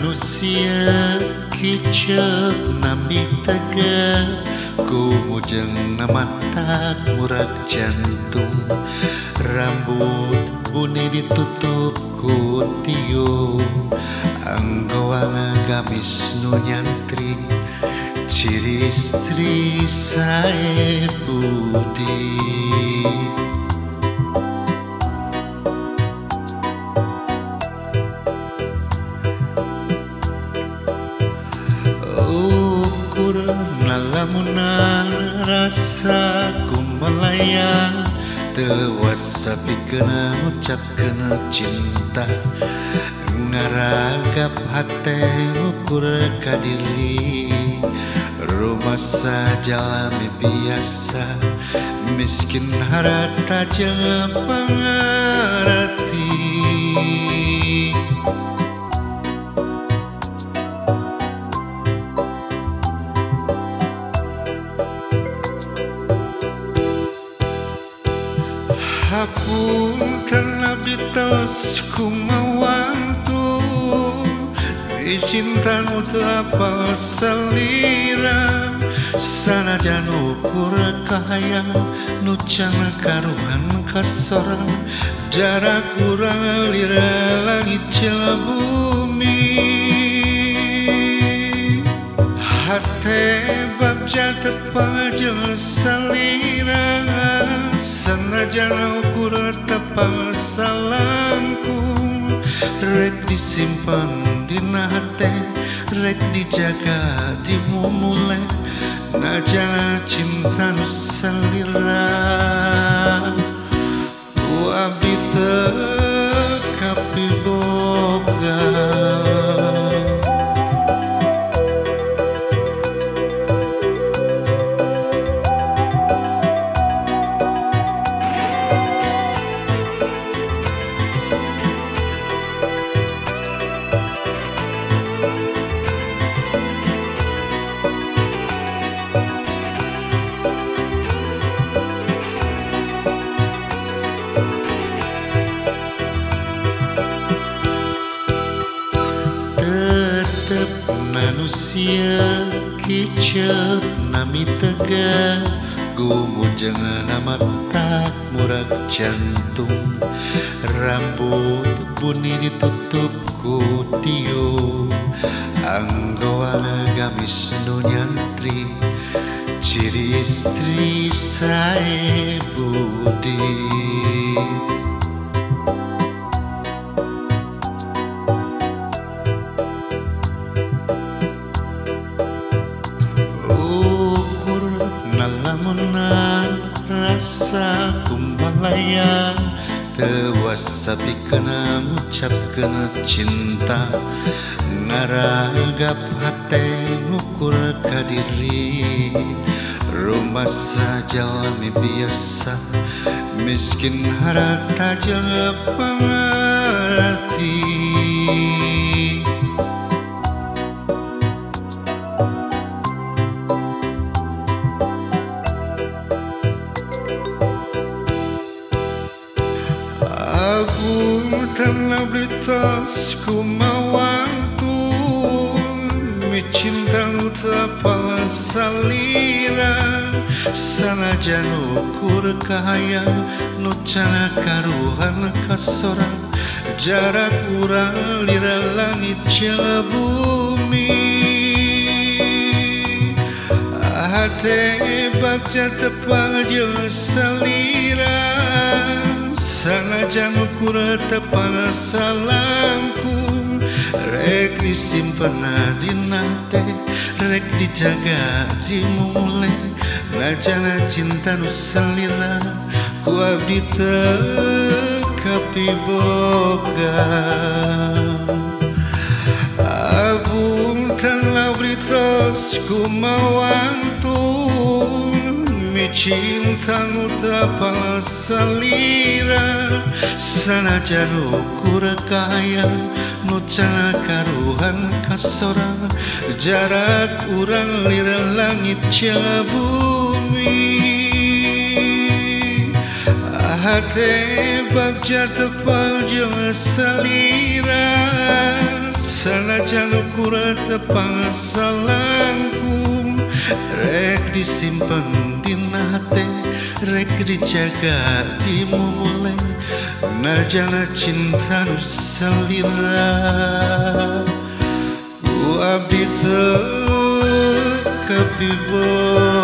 manusia kicep nami tega kumujeng namata murak jantung rambut buni ditutup ku tiung anggoang gamis nu nyantri ciri istri sae budi. Lamunan rasa kumalaya tewasa pikena ucapkeun cinta ngaragap hate ukur ka diri rumah sajalami biasa miskin harata jeung pangarti. Hapunten abitos kumawantu cintamu tapal salira sanajan ukur kahayang nu can karuhan kasorang jarak urang lira langit jeung bumi hate bagja tepang jeung salira sanajan ukur tepang salangkung rek disimpan dina hate rek dijaga dimumule najana cinta nu salira ku abdi teu kapiboga. Manusia kicep nami tega gumujeng namata murak jantung rambut buni ditutup ku tiung anggoang gamis nu nyantri ciri istri sae budi. Lamunan rasa kumbalaya tewasa pikena ngucapkeun cinta ngaragap hate ngukur ka diri rumah sajalami biasa miskin harata jeung pangarti. Hapunten abitos kumawantu cinta nu tapal salira sanajan ukur kahayang nu can karuhan kasorang jarak urang lira langit jeung bumi hate bagja tepang jeung salira sanajan ukur tepang salangkung rek disimpen dina teh rek dijaga dimulai najana cinta nu salira ku abdi teu kapiboga. Hapunten abitos kumawantu cinta nu tapal salira sanajan ukur kahayang nu can karuhan kasorang jarak urang lira langit jeung bumi hate bagja tepang jeung salira Sanajan ukuran tepang salangku, rek disimpen di hati, rek dijaga di mulai, najana cinta nu salira. Ku abdi teu kapiboh